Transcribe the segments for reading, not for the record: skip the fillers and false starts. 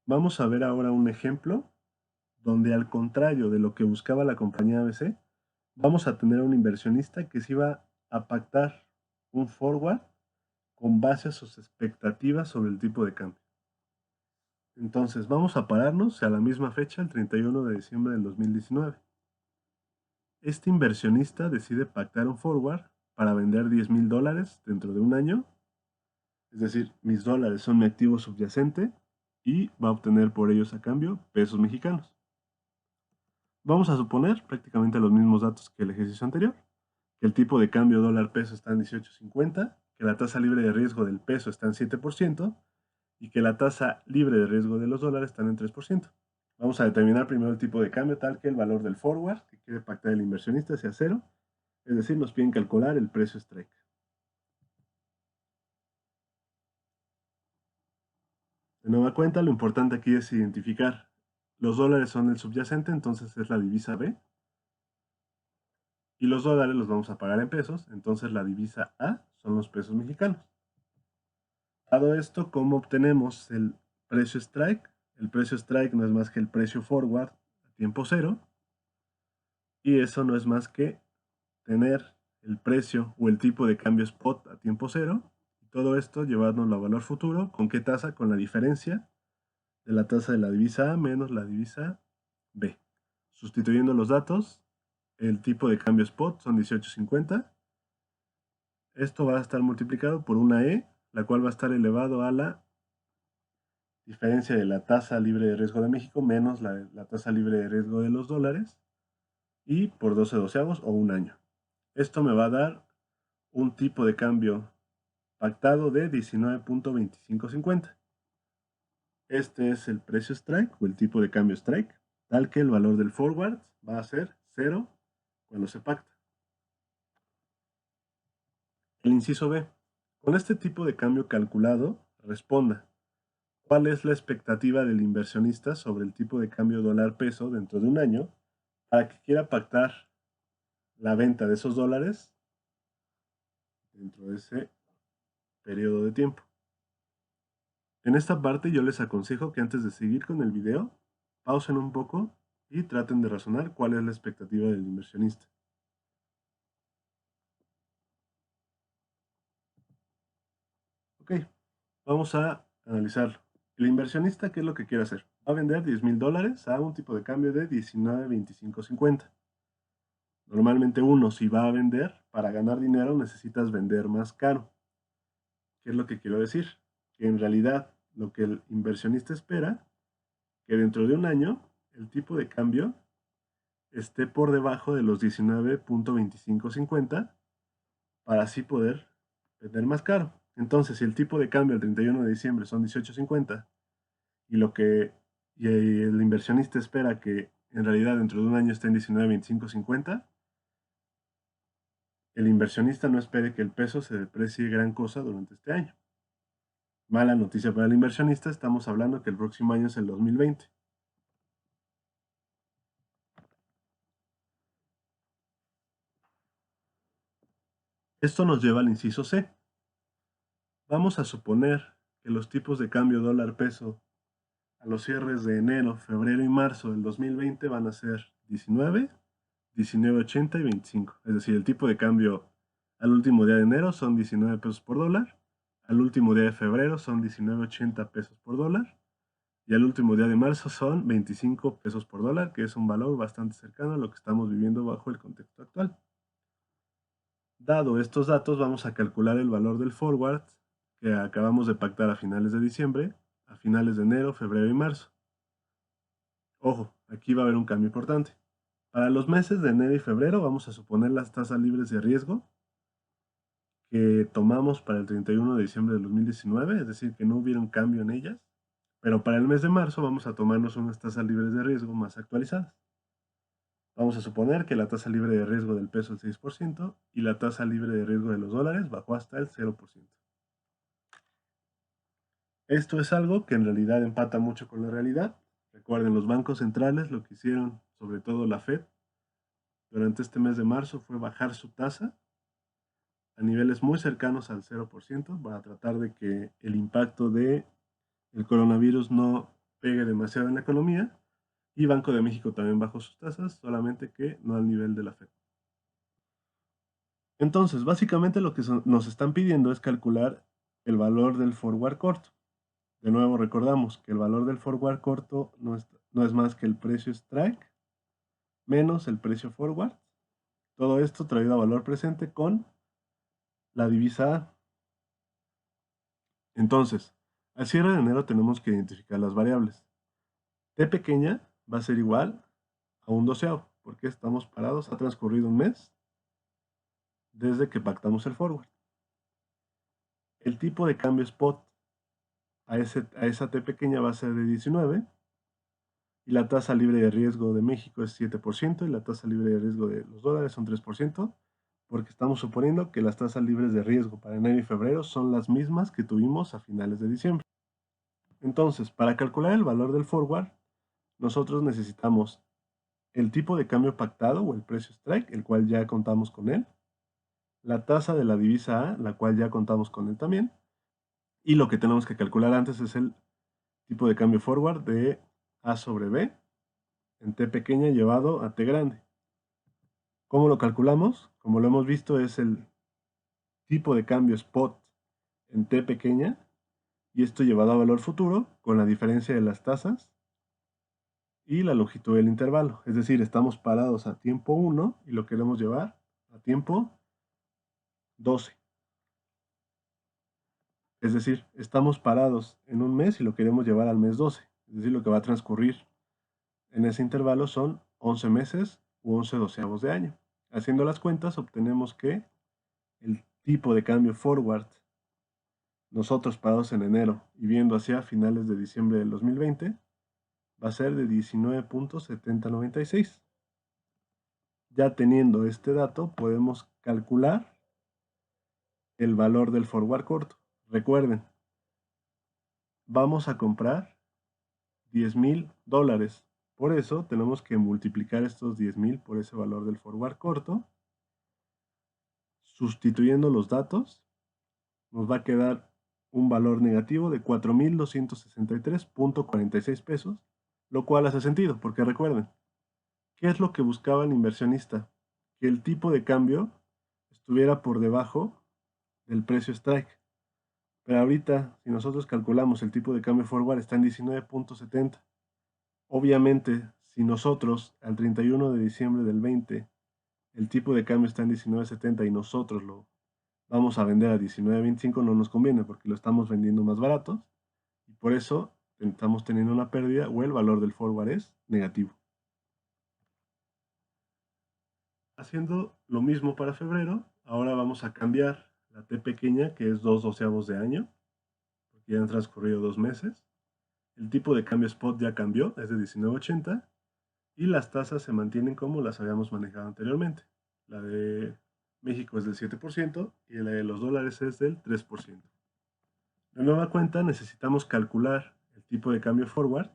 Vamos a ver ahora un ejemplo donde, al contrario de lo que buscaba la compañía ABC, vamos a tener a un inversionista que se iba a pactar un forward con base a sus expectativas sobre el tipo de cambio. Entonces vamos a pararnos a la misma fecha, el 31 de diciembre del 2019. Este inversionista decide pactar un forward para vender $10,000 dentro de un año, es decir, mis dólares son mi activo subyacente y va a obtener por ellos a cambio pesos mexicanos. Vamos a suponer prácticamente los mismos datos que el ejercicio anterior, que el tipo de cambio dólar-peso está en 18.50, que la tasa libre de riesgo del peso está en 7% y que la tasa libre de riesgo de los dólares está en 3%. Vamos a determinar primero el tipo de cambio tal que el valor del forward que quiere pactar el inversionista sea cero, es decir, nos piden calcular el precio strike. De nueva cuenta, lo importante aquí es identificar. Los dólares son el subyacente, entonces es la divisa B. Y los dólares los vamos a pagar en pesos, entonces la divisa A son los pesos mexicanos. Dado esto, ¿cómo obtenemos el precio strike? El precio strike no es más que el precio forward a tiempo cero. Y eso no es más que tener el precio o el tipo de cambio spot a tiempo cero. Y todo esto llevándolo a valor futuro. ¿Con qué tasa? Con la diferencia de la tasa de la divisa A menos la divisa B. Sustituyendo los datos, el tipo de cambio spot son 18.50. Esto va a estar multiplicado por una E, la cual va a estar elevado a la diferencia de la tasa libre de riesgo de México menos la tasa libre de riesgo de los dólares, y por 12 doceavos o un año. Esto me va a dar un tipo de cambio pactado de 19.2550. Este es el precio strike o el tipo de cambio strike, tal que el valor del forward va a ser 0 cuando se pacta. El inciso B. Con este tipo de cambio calculado, responda: ¿cuál es la expectativa del inversionista sobre el tipo de cambio dólar-peso dentro de un año para que quiera pactar la venta de esos dólares dentro de ese periodo de tiempo? En esta parte yo les aconsejo que antes de seguir con el video, pausen un poco y traten de razonar cuál es la expectativa del inversionista. Ok, vamos a analizarlo. El inversionista, ¿qué es lo que quiere hacer? Va a vender $10,000 a un tipo de cambio de 19.2550. Normalmente uno, si va a vender, para ganar dinero necesitas vender más caro. ¿Qué es lo que quiero decir? Que en realidad lo que el inversionista espera, que dentro de un año el tipo de cambio esté por debajo de los 19.2550 para así poder vender más caro. Entonces, si el tipo de cambio el 31 de diciembre son 18.50 y el inversionista espera que en realidad dentro de un año esté en 19.2550, el inversionista no espere que el peso se deprecie gran cosa durante este año. Mala noticia para el inversionista, estamos hablando que el próximo año es el 2020. Esto nos lleva al inciso C. Vamos a suponer que los tipos de cambio dólar-peso a los cierres de enero, febrero y marzo del 2020 van a ser 19, 19.80 y 25. Es decir, el tipo de cambio al último día de enero son 19 pesos por dólar, al último día de febrero son 19.80 pesos por dólar y al último día de marzo son 25 pesos por dólar, que es un valor bastante cercano a lo que estamos viviendo bajo el contexto actual. Dado estos datos, vamos a calcular el valor del forward que acabamos de pactar a finales de diciembre, a finales de enero, febrero y marzo. Ojo, aquí va a haber un cambio importante. Para los meses de enero y febrero vamos a suponer las tasas libres de riesgo que tomamos para el 31 de diciembre de 2019, es decir, que no hubiera un cambio en ellas. Pero para el mes de marzo vamos a tomarnos unas tasas libres de riesgo más actualizadas. Vamos a suponer que la tasa libre de riesgo del peso es el 6% y la tasa libre de riesgo de los dólares bajó hasta el 0%. Esto es algo que en realidad empata mucho con la realidad. Recuerden, los bancos centrales lo que hicieron, sobre todo la Fed, durante este mes de marzo fue bajar su tasa a niveles muy cercanos al 0% para tratar de que el impacto del coronavirus no pegue demasiado en la economía, y Banco de México también bajó sus tasas, solamente que no al nivel de la Fed. Entonces, básicamente lo que nos están pidiendo es calcular el valor del forward corto. De nuevo recordamos que el valor del forward corto no es más que el precio strike menos el precio forward. Todo esto traído a valor presente con la divisa A. Entonces, al cierre de enero tenemos que identificar las variables. T pequeña va a ser igual a un doceavo, porque estamos parados, ha transcurrido un mes desde que pactamos el forward. El tipo de cambio spot a esa T pequeña va a ser de 19, y la tasa libre de riesgo de México es 7%, y la tasa libre de riesgo de los dólares son 3%, porque estamos suponiendo que las tasas libres de riesgo para enero y febrero son las mismas que tuvimos a finales de diciembre. Entonces, para calcular el valor del forward, nosotros necesitamos el tipo de cambio pactado o el precio strike, el cual ya contamos con él, la tasa de la divisa A, la cual ya contamos con él también, y lo que tenemos que calcular antes es el tipo de cambio forward de A sobre B en T pequeña llevado a T grande. ¿Cómo lo calculamos? Como lo hemos visto, es el tipo de cambio spot en T pequeña, y esto llevado a valor futuro con la diferencia de las tasas y la longitud del intervalo. Es decir, estamos parados a tiempo 1 y lo queremos llevar a tiempo 12. Es decir, estamos parados en un mes y lo queremos llevar al mes 12. Es decir, lo que va a transcurrir en ese intervalo son 11 meses u 11 doceavos de año. Haciendo las cuentas, obtenemos que el tipo de cambio forward, nosotros parados en enero y viendo hacia finales de diciembre del 2020, va a ser de 19.7096. Ya teniendo este dato, podemos calcular el valor del forward corto. Recuerden, vamos a comprar $10,000. Por eso tenemos que multiplicar estos 10,000 por ese valor del forward corto. Sustituyendo los datos, nos va a quedar un valor negativo de 4,263.46 pesos, lo cual hace sentido, porque recuerden, ¿qué es lo que buscaba el inversionista? Que el tipo de cambio estuviera por debajo del precio strike. Pero ahorita, si nosotros calculamos el tipo de cambio forward, está en 19.70. Obviamente, si nosotros al 31 de diciembre del 20, el tipo de cambio está en 19.70 y nosotros lo vamos a vender a 19.25, no nos conviene porque lo estamos vendiendo más barato, y por eso estamos teniendo una pérdida o el valor del forward es negativo. Haciendo lo mismo para febrero, ahora vamos a cambiar la T pequeña, que es 2 doceavos de año, porque ya han transcurrido 2 meses. El tipo de cambio spot ya cambió, es de 19.80, y las tasas se mantienen como las habíamos manejado anteriormente. La de México es del 7% y la de los dólares es del 3%. De nueva cuenta necesitamos calcular el tipo de cambio forward,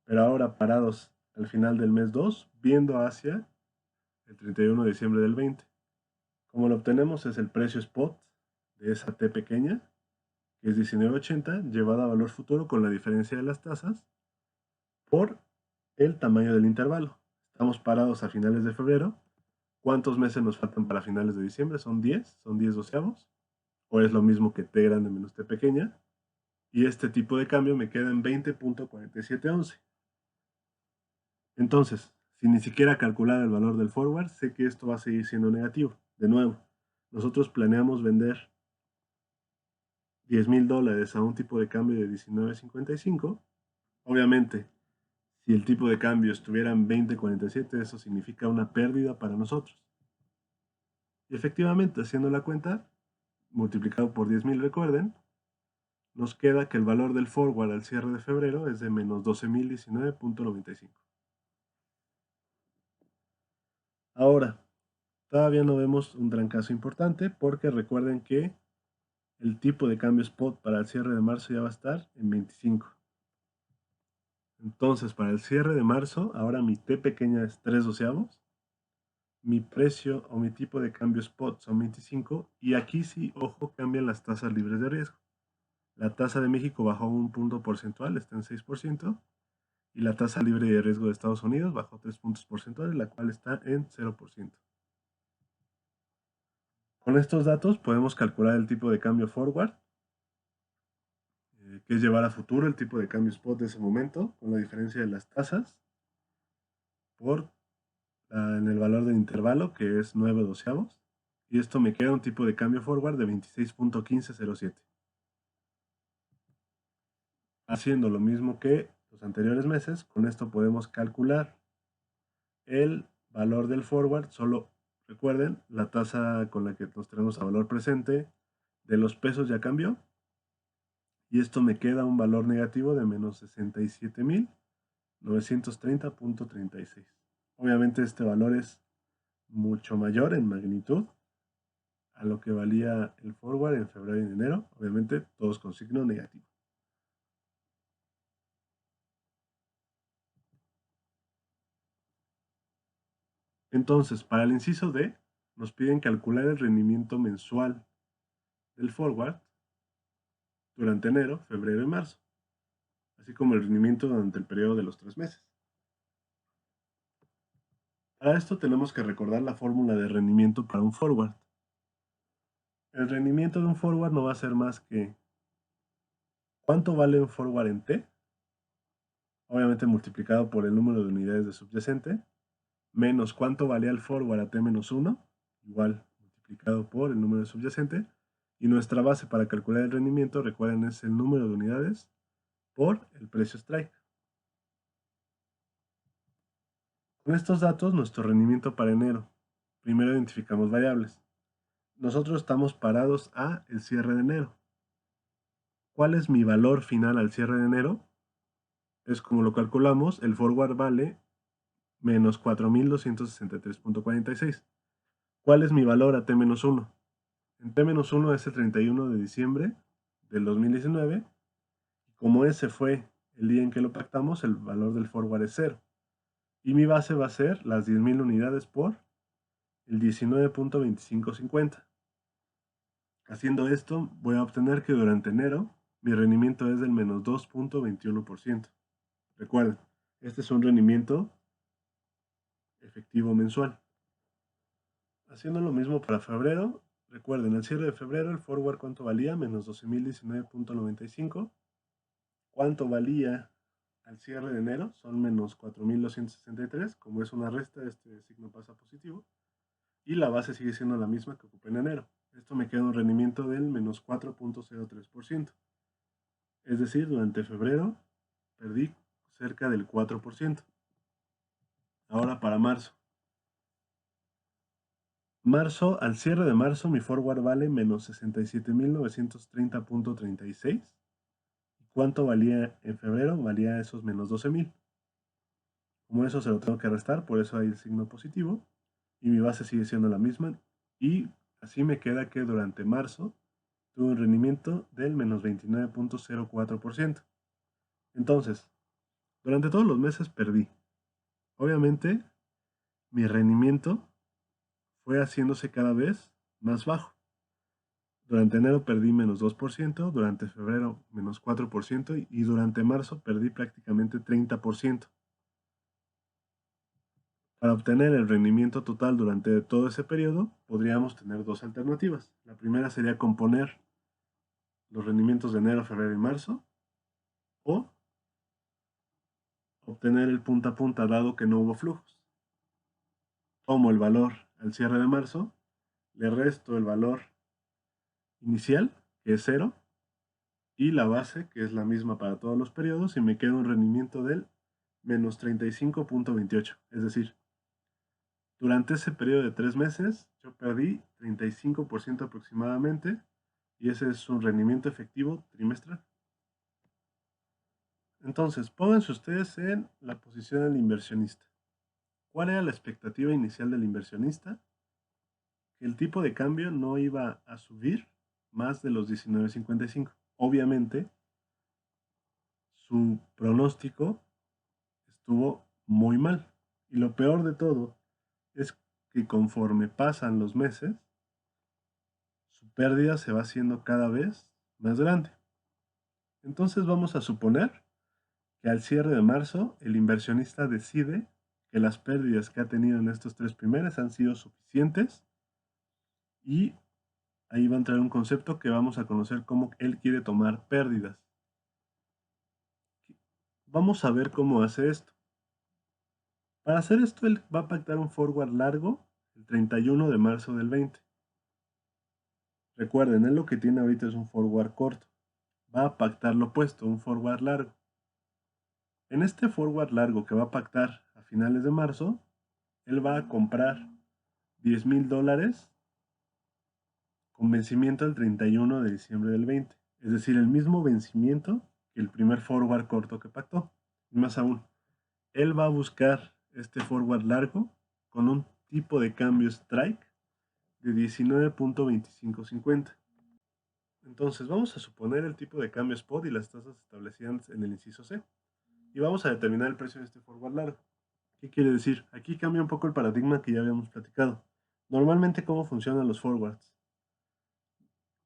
pero ahora parados al final del mes 2, viendo hacia el 31 de diciembre del 20. Como lo obtenemos es el precio spot de esa T pequeña, que es 19.80, llevada a valor futuro con la diferencia de las tasas por el tamaño del intervalo. Estamos parados a finales de febrero. ¿Cuántos meses nos faltan para finales de diciembre? ¿Son 10? ¿Son 10 doceavos? ¿O es lo mismo que T grande menos T pequeña? Y este tipo de cambio me queda en 20.4711. Entonces, si ni siquiera calcular el valor del forward, sé que esto va a seguir siendo negativo. De nuevo, nosotros planeamos vender $10,000 a un tipo de cambio de 19.55. Obviamente, si el tipo de cambio estuviera en 20.47, eso significa una pérdida para nosotros. Y efectivamente, haciendo la cuenta, multiplicado por 10,000, recuerden, nos queda que el valor del forward al cierre de febrero es de menos 12,019.95. Ahora, todavía no vemos un trancazo importante porque recuerden que el tipo de cambio spot para el cierre de marzo ya va a estar en 25. Entonces, para el cierre de marzo, ahora mi T pequeña es 3 doceavos, mi precio o mi tipo de cambio spot son 25, y aquí sí, ojo, cambian las tasas libres de riesgo. La tasa de México bajó un punto porcentual, está en 6%, y la tasa libre de riesgo de Estados Unidos bajó 3 puntos porcentuales, la cual está en 0%. Con estos datos podemos calcular el tipo de cambio forward, que es llevar a futuro el tipo de cambio spot de ese momento, con la diferencia de las tasas, en el valor del intervalo, que es 9 doceavos, y esto me queda un tipo de cambio forward de 26.1507. Haciendo lo mismo que los anteriores meses, con esto podemos calcular el valor del forward. Solo recuerden, la tasa con la que nos tenemos a valor presente de los pesos ya cambió, y esto me queda un valor negativo de menos 67.930.36. Obviamente este valor es mucho mayor en magnitud a lo que valía el forward en febrero y en enero, obviamente todos con signo negativo. Entonces, para el inciso D, nos piden calcular el rendimiento mensual del forward durante enero, febrero y marzo, así como el rendimiento durante el periodo de los 3 meses. Para esto tenemos que recordar la fórmula de rendimiento para un forward. El rendimiento de un forward no va a ser más que cuánto vale un forward en T, obviamente multiplicado por el número de unidades de subyacente, menos cuánto valía el forward a T-1, igual multiplicado por el número de subyacente, y nuestra base para calcular el rendimiento, recuerden, es el número de unidades por el precio strike. Con estos datos, nuestro rendimiento para enero. Primero identificamos variables. Nosotros estamos parados a el cierre de enero. ¿Cuál es mi valor final al cierre de enero? Es como lo calculamos, el forward vale menos 4.263.46. ¿Cuál es mi valor a T-1? En T-1 es el 31 de diciembre del 2019. Como ese fue el día en que lo pactamos, el valor del forward es 0. Y mi base va a ser las 10.000 unidades por el 19.2550. Haciendo esto, voy a obtener que durante enero mi rendimiento es del menos 2.21%. Recuerden, este es un rendimiento efectivo mensual. Haciendo lo mismo para febrero, recuerden, al cierre de febrero el forward ¿cuánto valía? Menos 12.019.95. ¿Cuánto valía al cierre de enero? Son menos 4.263. Como es una resta, este signo pasa positivo. Y la base sigue siendo la misma que ocupé en enero. Esto me queda un rendimiento del menos 4.03%. Es decir, durante febrero perdí cerca del 4%. Ahora para marzo. Marzo, al cierre de marzo, mi forward vale menos 67.930.36. ¿Cuánto valía en febrero? Valía esos menos 12.000. Como eso se lo tengo que restar, por eso hay el signo positivo. Y mi base sigue siendo la misma. Y así me queda que durante marzo tuve un rendimiento del menos 29.04%. Entonces, durante todos los meses perdí. Obviamente, mi rendimiento fue haciéndose cada vez más bajo. Durante enero perdí menos 2%, durante febrero menos 4% y durante marzo perdí prácticamente 30%. Para obtener el rendimiento total durante todo ese periodo, podríamos tener dos alternativas. La primera sería componer los rendimientos de enero, febrero y marzo, o obtener el punta a punta dado que no hubo flujos. Tomo el valor al cierre de marzo, le resto el valor inicial, que es 0, y la base, que es la misma para todos los periodos, y me queda un rendimiento del menos 35.28. Es decir, durante ese periodo de 3 meses, yo perdí 35% aproximadamente, y ese es un rendimiento efectivo trimestral. Entonces, pónganse ustedes en la posición del inversionista. ¿Cuál era la expectativa inicial del inversionista? Que el tipo de cambio no iba a subir más de los 19.55. Obviamente, su pronóstico estuvo muy mal. Y lo peor de todo es que conforme pasan los meses, su pérdida se va haciendo cada vez más grande. Entonces vamos a suponer que al cierre de marzo el inversionista decide que las pérdidas que ha tenido en estos 3 primeros han sido suficientes y ahí va a entrar un concepto que vamos a conocer como él quiere tomar pérdidas. Vamos a ver cómo hace esto. Para hacer esto, él va a pactar un forward largo el 31 de marzo del 20. Recuerden, él lo que tiene ahorita es un forward corto. Va a pactar lo opuesto, un forward largo. En este forward largo que va a pactar a finales de marzo, él va a comprar $10,000 con vencimiento el 31 de diciembre del 20. Es decir, el mismo vencimiento que el primer forward corto que pactó. Y más aún, él va a buscar este forward largo con un tipo de cambio strike de 19.2550. Entonces vamos a suponer el tipo de cambio spot y las tasas establecidas en el inciso C. Y vamos a determinar el precio de este forward largo. ¿Qué quiere decir? Aquí cambia un poco el paradigma que ya habíamos platicado. Normalmente, ¿cómo funcionan los forwards?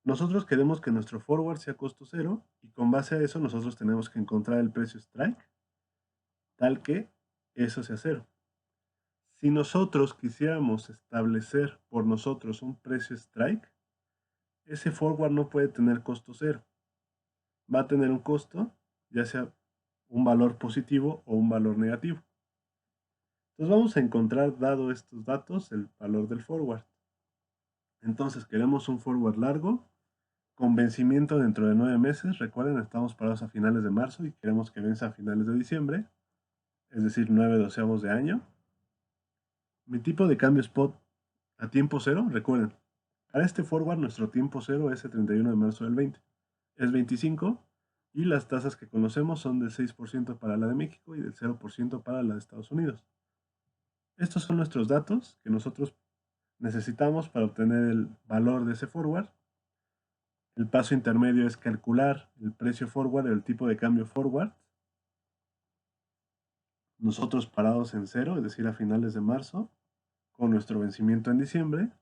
Nosotros queremos que nuestro forward sea costo cero y con base a eso nosotros tenemos que encontrar el precio strike tal que eso sea cero. Si nosotros quisiéramos establecer por nosotros un precio strike, ese forward no puede tener costo cero. Va a tener un costo, ya sea un valor positivo o un valor negativo. Entonces vamos a encontrar, dado estos datos, el valor del forward. Entonces queremos un forward largo con vencimiento dentro de 9 meses. Recuerden, estamos parados a finales de marzo y queremos que venza a finales de diciembre, es decir, 9/12 de año. Mi tipo de cambio spot a tiempo cero, recuerden, para este forward nuestro tiempo cero es el 31 de marzo del 20. Es 25 y las tasas que conocemos son del 6% para la de México y del 0% para la de Estados Unidos. Estos son nuestros datos que nosotros necesitamos para obtener el valor de ese forward. El paso intermedio es calcular el precio forward, el tipo de cambio forward. Nosotros parados en cero, es decir, a finales de marzo, con nuestro vencimiento en diciembre,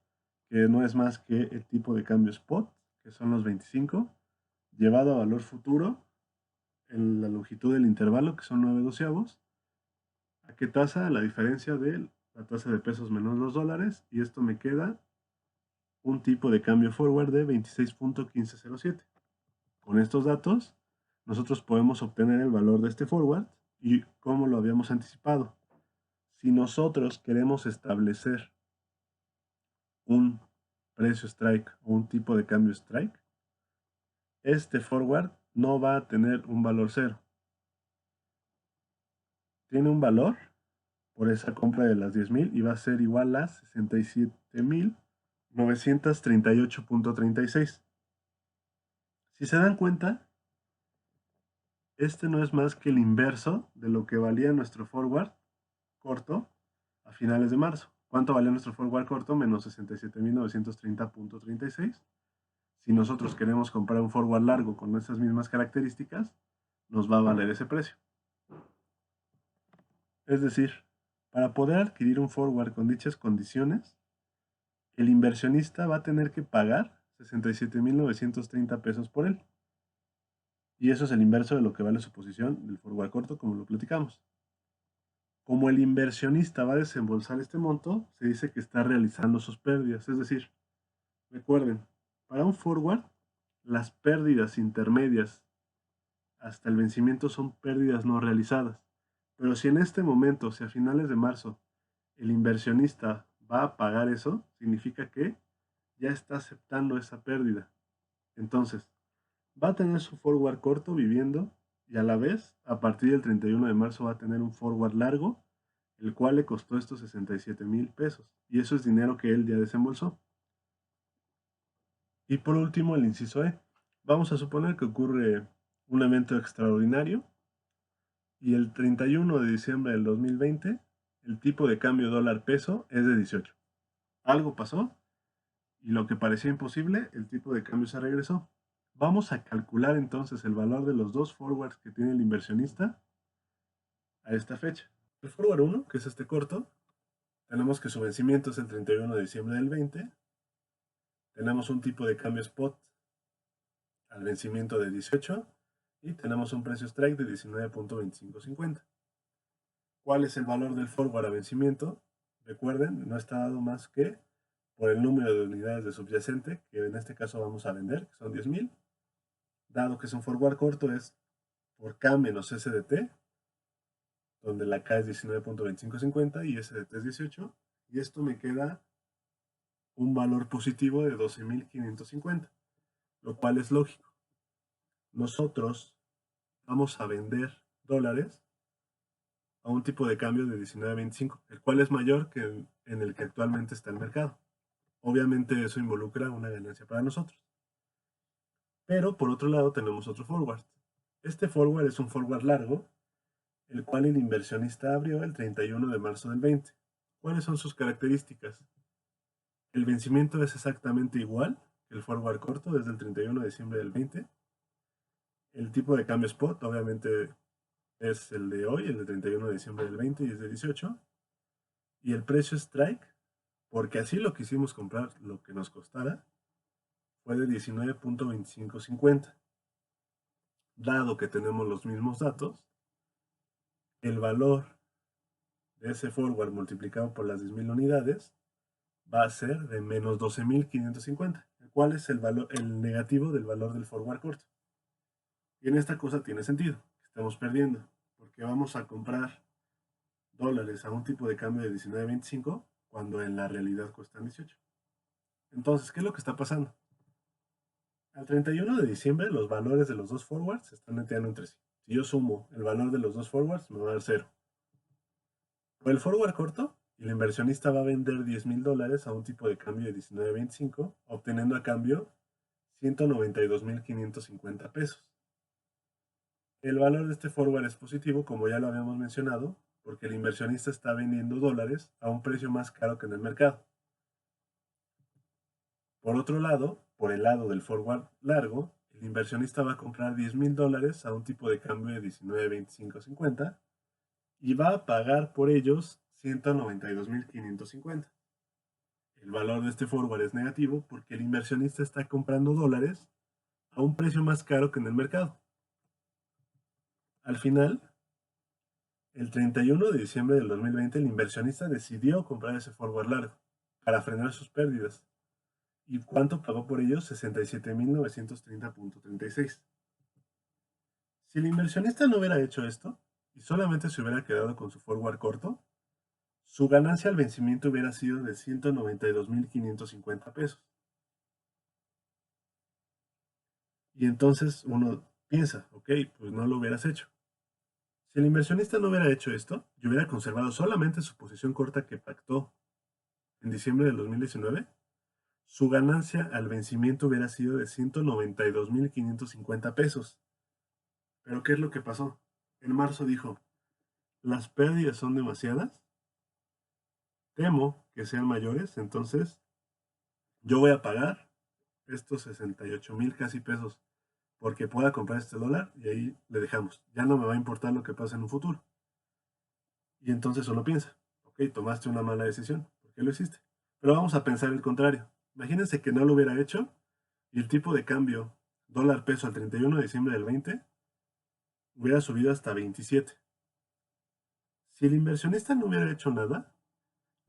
que no es más que el tipo de cambio spot, que son los 25, llevado a valor futuro en la longitud del intervalo, que son 9/12. ¿A qué tasa? La diferencia de la tasa de pesos menos los dólares, y esto me queda un tipo de cambio forward de 26.1507. Con estos datos, nosotros podemos obtener el valor de este forward y como lo habíamos anticipado. Si nosotros queremos establecer un precio strike o un tipo de cambio strike, este forward no va a tener un valor cero. Tiene un valor por esa compra de las 10,000 y va a ser igual a 67,938.36. Si se dan cuenta, este no es más que el inverso de lo que valía nuestro forward corto a finales de marzo. ¿Cuánto valía nuestro forward corto? Menos 67,930.36. Si nosotros queremos comprar un forward largo con esas mismas características, nos va a valer ese precio. Es decir, para poder adquirir un forward con dichas condiciones, el inversionista va a tener que pagar 67,930 pesos por él. Y eso es el inverso de lo que vale su posición del forward corto, como lo platicamos. Como el inversionista va a desembolsar este monto, se dice que está realizando sus pérdidas. Es decir, recuerden, para un forward, las pérdidas intermedias hasta el vencimiento son pérdidas no realizadas. Pero si en este momento, si a finales de marzo, el inversionista va a pagar eso, significa que ya está aceptando esa pérdida. Entonces, va a tener su forward corto viviendo y a la vez, a partir del 31 de marzo, va a tener un forward largo, el cual le costó estos 67,000 pesos. Y eso es dinero que él ya desembolsó. Y por último, el inciso E. Vamos a suponer que ocurre un evento extraordinario y el 31 de diciembre del 2020 el tipo de cambio dólar peso es de 18. Algo pasó y lo que parecía imposible, el tipo de cambio se regresó. Vamos a calcular entonces el valor de los dos forwards que tiene el inversionista a esta fecha. El forward 1, que es este corto, tenemos que su vencimiento es el 31 de diciembre del 20. Tenemos un tipo de cambio spot al vencimiento de 18 y tenemos un precio strike de 19.2550. ¿Cuál es el valor del forward a vencimiento? Recuerden, no está dado más que por el número de unidades de subyacente, que en este caso vamos a vender, que son 10,000. Dado que es un forward corto, es por K menos SDT, donde la K es 19.2550 y SDT es 18. Y esto me queda un valor positivo de 12,550, lo cual es lógico. Nosotros vamos a vender dólares a un tipo de cambio de 19.25, el cual es mayor que en el que actualmente está el mercado. Obviamente eso involucra una ganancia para nosotros. Pero por otro lado tenemos otro forward. Este forward es un forward largo, el cual el inversionista abrió el 31 de marzo del 20. ¿Cuáles son sus características? El vencimiento es exactamente igual que el forward corto desde el 31 de diciembre del 20. El tipo de cambio spot obviamente es el de hoy, el de 31 de diciembre del 20 y es de 18. Y el precio strike, porque así lo quisimos comprar, lo que nos costara, fue de 19.2550. Dado que tenemos los mismos datos, el valor de ese forward multiplicado por las 10,000 unidades va a ser de menos 12,550, el cual es el negativo del valor del forward corto. Y en esta cosa tiene sentido, que estamos perdiendo, porque vamos a comprar dólares a un tipo de cambio de 19.25 cuando en la realidad cuestan 18. Entonces, ¿qué es lo que está pasando? Al 31 de diciembre los valores de los dos forwards se están neteando entre sí. Si yo sumo el valor de los dos forwards, me va a dar 0. Por el forward corto, el inversionista va a vender 10,000 dólares a un tipo de cambio de 19.25, obteniendo a cambio 192,550 pesos. El valor de este forward es positivo, como ya lo habíamos mencionado, porque el inversionista está vendiendo dólares a un precio más caro que en el mercado. Por otro lado, por el lado del forward largo, el inversionista va a comprar 10,000 dólares a un tipo de cambio de 19.2550 y va a pagar por ellos 192,550. El valor de este forward es negativo porque el inversionista está comprando dólares a un precio más caro que en el mercado. Al final, el 31 de diciembre del 2020, el inversionista decidió comprar ese forward largo para frenar sus pérdidas. ¿Y cuánto pagó por ellos? 67,930.36. Si el inversionista no hubiera hecho esto y solamente se hubiera quedado con su forward corto, su ganancia al vencimiento hubiera sido de 192,550 pesos. Y entonces uno piensa, ok, pues no lo hubieras hecho. Si el inversionista no hubiera hecho esto y hubiera conservado solamente su posición corta que pactó en diciembre del 2019, su ganancia al vencimiento hubiera sido de 192,550 pesos. Pero ¿qué es lo que pasó? En marzo dijo, las pérdidas son demasiadas, temo que sean mayores, entonces yo voy a pagar estos 68,000 casi pesos porque pueda comprar este dólar y ahí le dejamos. Ya no me va a importar lo que pase en un futuro. Y entonces uno piensa, ok, tomaste una mala decisión, ¿por qué lo hiciste? Pero vamos a pensar el contrario. Imagínense que no lo hubiera hecho y el tipo de cambio dólar peso al 31 de diciembre del 20 hubiera subido hasta 27. Si el inversionista no hubiera hecho nada,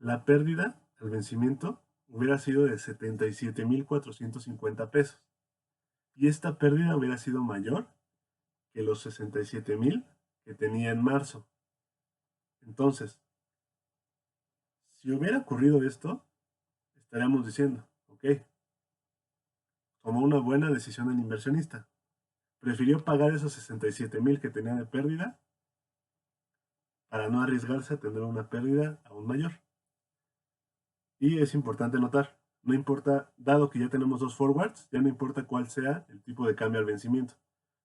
la pérdida al vencimiento hubiera sido de 77,450 pesos. Y esta pérdida hubiera sido mayor que los 67,000 que tenía en marzo. Entonces, si hubiera ocurrido esto, estaríamos diciendo, ok, tomó una buena decisión el inversionista. Prefirió pagar esos 67,000 que tenía de pérdida para no arriesgarse a tener una pérdida aún mayor. Y es importante notar, no importa, dado que ya tenemos dos forwards, ya no importa cuál sea el tipo de cambio al vencimiento,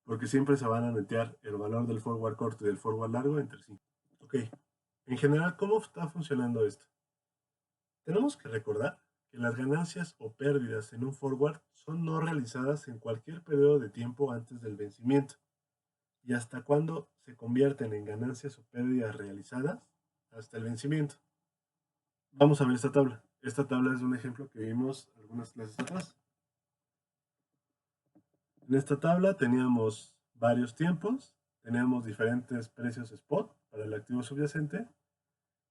porque siempre se van a netear el valor del forward corto y del forward largo entre sí. Ok, en general, ¿cómo está funcionando esto? Tenemos que recordar que las ganancias o pérdidas en un forward son no realizadas en cualquier periodo de tiempo antes del vencimiento y hasta cuando se convierten en ganancias o pérdidas realizadas hasta el vencimiento. Vamos a ver esta tabla. Esta tabla es un ejemplo que vimos algunas clases atrás. En esta tabla teníamos varios tiempos, teníamos diferentes precios spot para el activo subyacente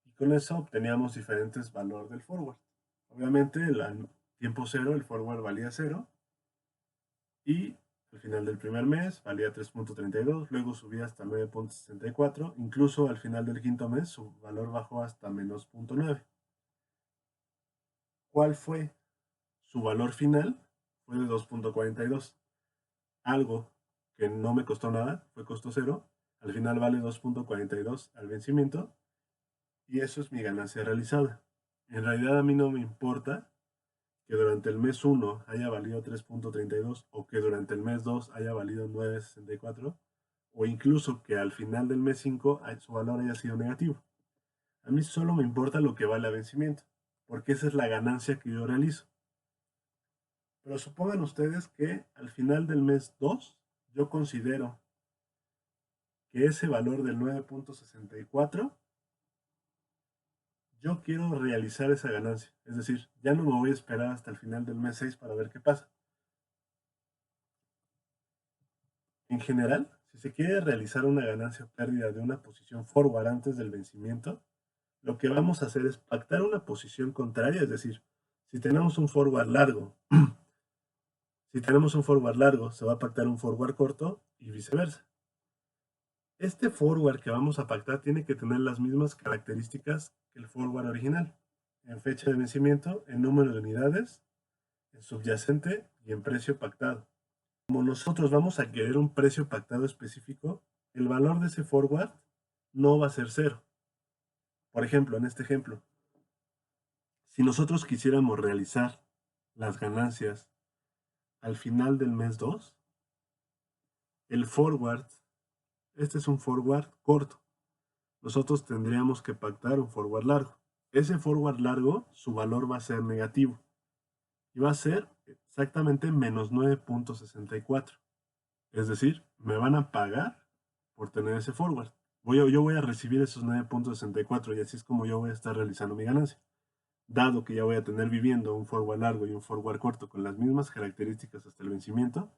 y con eso obteníamos diferentes valores del forward. Obviamente, al tiempo cero, el forward valía 0 y al final del primer mes valía 3.32, luego subía hasta 9.64, incluso al final del quinto mes su valor bajó hasta menos 0.9. ¿Cuál fue su valor final? Fue de 2.42. Algo que no me costó nada, fue costo cero. Al final vale 2.42 al vencimiento y eso es mi ganancia realizada. En realidad a mí no me importa que durante el mes 1 haya valido 3.32 o que durante el mes 2 haya valido 9.64 o incluso que al final del mes 5 su valor haya sido negativo. A mí solo me importa lo que vale a vencimiento, porque esa es la ganancia que yo realizo. Pero supongan ustedes que al final del mes 2 yo considero que ese valor del 9.64 yo quiero realizar esa ganancia. Es decir, ya no me voy a esperar hasta el final del mes 6 para ver qué pasa. En general, si se quiere realizar una ganancia o pérdida de una posición forward antes del vencimiento, lo que vamos a hacer es pactar una posición contraria, es decir, si tenemos un forward largo, se va a pactar un forward corto y viceversa. Este forward que vamos a pactar tiene que tener las mismas características que el forward original, en fecha de vencimiento, en número de unidades, en subyacente y en precio pactado. Como nosotros vamos a querer un precio pactado específico, el valor de ese forward no va a ser 0. Por ejemplo, en este ejemplo, si nosotros quisiéramos realizar las ganancias al final del mes 2, el forward, este es un forward corto. Nosotros tendríamos que pactar un forward largo. Ese forward largo, su valor va a ser negativo y va a ser exactamente menos 9.64. Es decir, me van a pagar por tener ese forward. Yo voy a recibir esos 9.64 y así es como yo voy a estar realizando mi ganancia. Dado que ya voy a tener viviendo un forward largo y un forward corto con las mismas características hasta el vencimiento,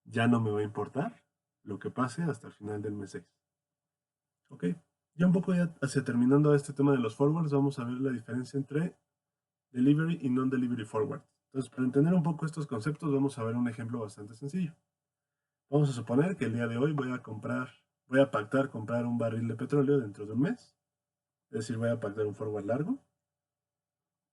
ya no me va a importar lo que pase hasta el final del mes 6. Ok, ya un poco ya hacia terminando este tema de los forwards, vamos a ver la diferencia entre delivery y non-delivery forward. Entonces, para entender un poco estos conceptos, vamos a ver un ejemplo bastante sencillo. Vamos a suponer que el día de hoy voy a pactar comprar un barril de petróleo dentro de un mes. Es decir, voy a pactar un forward largo.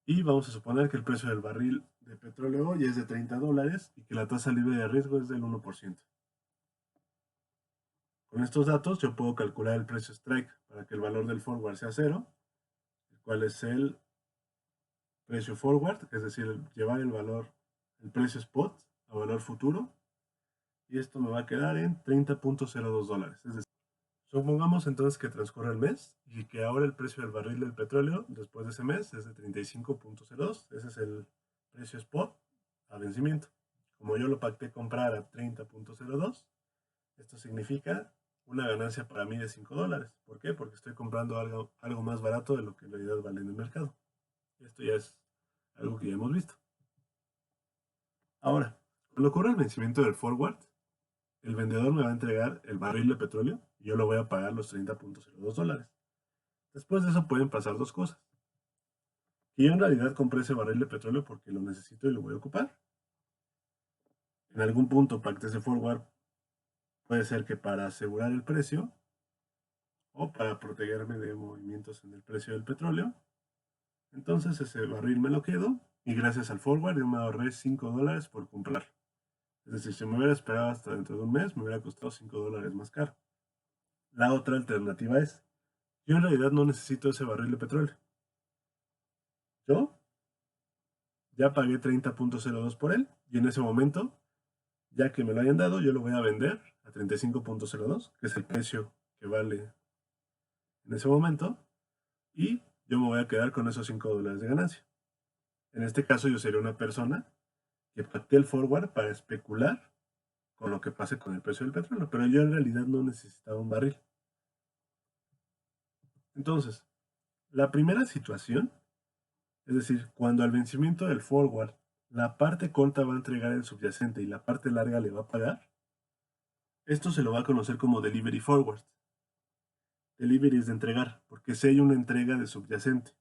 Y vamos a suponer que el precio del barril de petróleo hoy es de $30 y que la tasa libre de riesgo es del 1%. Con estos datos yo puedo calcular el precio strike para que el valor del forward sea 0, el cual es el precio forward, es decir, llevar el precio spot a valor futuro. Y esto me va a quedar en $30.02. Es decir, supongamos entonces que transcurre el mes y que ahora el precio del barril del petróleo después de ese mes es de 35.02. Ese es el precio spot a vencimiento. Como yo lo pacté comprar a 30.02, esto significa una ganancia para mí de $5. ¿Por qué? Porque estoy comprando algo más barato de lo que en realidad vale en el mercado. Esto ya es algo que ya hemos visto. Ahora, cuando ocurre el vencimiento del forward, el vendedor me va a entregar el barril de petróleo y yo lo voy a pagar los $30.02. Después de eso pueden pasar dos cosas. Que yo en realidad compré ese barril de petróleo porque lo necesito y lo voy a ocupar. En algún punto pacté ese forward, puede ser que para asegurar el precio o para protegerme de movimientos en el precio del petróleo. Entonces ese barril me lo quedo y gracias al forward yo me ahorré $5 por comprarlo. Es decir, si me hubiera esperado hasta dentro de un mes, me hubiera costado $5 más caro. La otra alternativa es, yo en realidad no necesito ese barril de petróleo. Yo ya pagué 30.02 por él y en ese momento, ya que me lo hayan dado, yo lo voy a vender a 35.02, que es el precio que vale en ese momento, y yo me voy a quedar con esos $5 de ganancia. En este caso yo sería una persona que pacté el forward para especular con lo que pase con el precio del petróleo, pero yo en realidad no necesitaba un barril. Entonces, la primera situación, es decir, cuando al vencimiento del forward la parte corta va a entregar el subyacente y la parte larga le va a pagar, Esto se lo va a conocer como delivery forward. Delivery es de entregar, porque si hay una entrega de subyacente.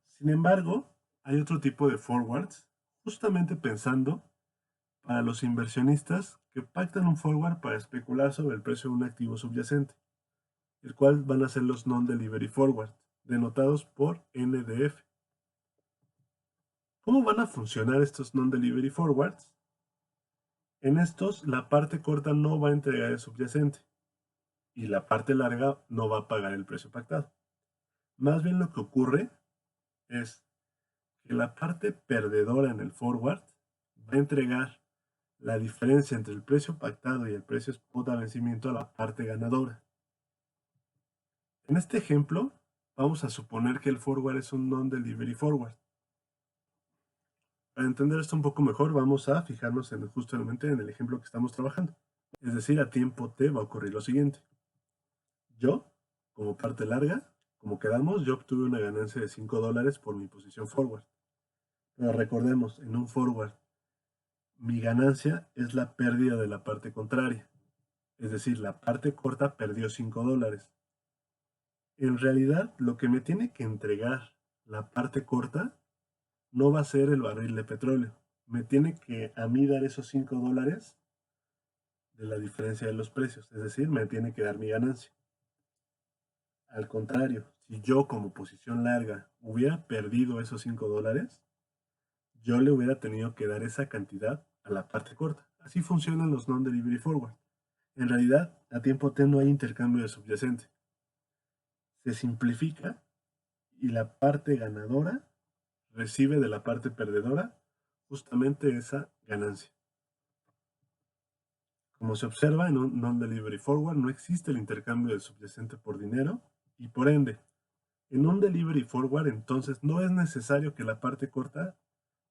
Sin embargo, hay otro tipo de forwards, justamente pensando para los inversionistas que pactan un forward para especular sobre el precio de un activo subyacente, el cual van a ser los non-delivery forward, denotados por NDF. ¿Cómo van a funcionar estos non-delivery forwards? En estos, la parte corta no va a entregar el subyacente y la parte larga no va a pagar el precio pactado. Más bien lo que ocurre es que la parte perdedora en el forward va a entregar la diferencia entre el precio pactado y el precio spot a vencimiento a la parte ganadora. En este ejemplo, vamos a suponer que el forward es un non-delivery forward. Para entender esto un poco mejor, vamos a fijarnos justamente en el ejemplo que estamos trabajando. Es decir, a tiempo T va a ocurrir lo siguiente. Yo, como parte larga, como quedamos, yo obtuve una ganancia de $5 por mi posición forward. Pero recordemos, en un forward, mi ganancia es la pérdida de la parte contraria. Es decir, la parte corta perdió $5. En realidad, lo que me tiene que entregar la parte corta no va a ser el barril de petróleo. Me tiene que a mí dar esos $5 de la diferencia de los precios. Es decir, me tiene que dar mi ganancia. Al contrario, si yo como posición larga hubiera perdido esos $5, yo le hubiera tenido que dar esa cantidad a la parte corta. Así funcionan los non-delivery forward. En realidad, a tiempo T no hay intercambio de subyacente. Se simplifica y la parte ganadora recibe de la parte perdedora justamente esa ganancia. Como se observa en un non-delivery forward, no existe el intercambio de subyacente por dinero y por ende, en un delivery forward entonces no es necesario que la parte corta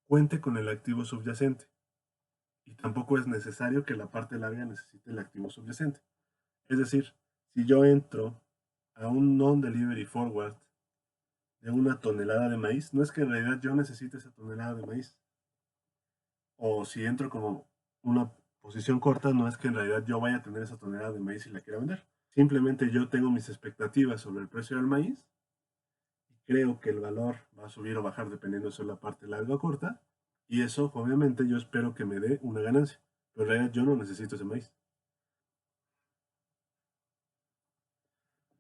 cuente con el activo subyacente y tampoco es necesario que la parte larga necesite el activo subyacente. Es decir, si yo entro a un non-delivery forward de una tonelada de maíz, no es que en realidad yo necesite esa tonelada de maíz. O si entro como una posición corta, no es que en realidad yo vaya a tener esa tonelada de maíz y la quiera vender. Simplemente yo tengo mis expectativas sobre el precio del maíz y creo que el valor va a subir o bajar dependiendo si es la parte larga o corta. Y eso, obviamente, yo espero que me dé una ganancia. Pero en realidad yo no necesito ese maíz.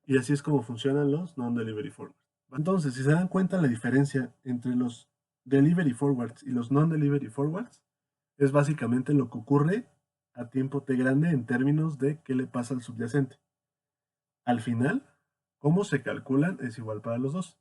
Y así es como funcionan los non-delivery forwards. Entonces, si se dan cuenta la diferencia entre los delivery forwards y los non-delivery forwards, es básicamente lo que ocurre a tiempo T grande en términos de qué le pasa al subyacente. Al final, cómo se calculan es igual para los dos.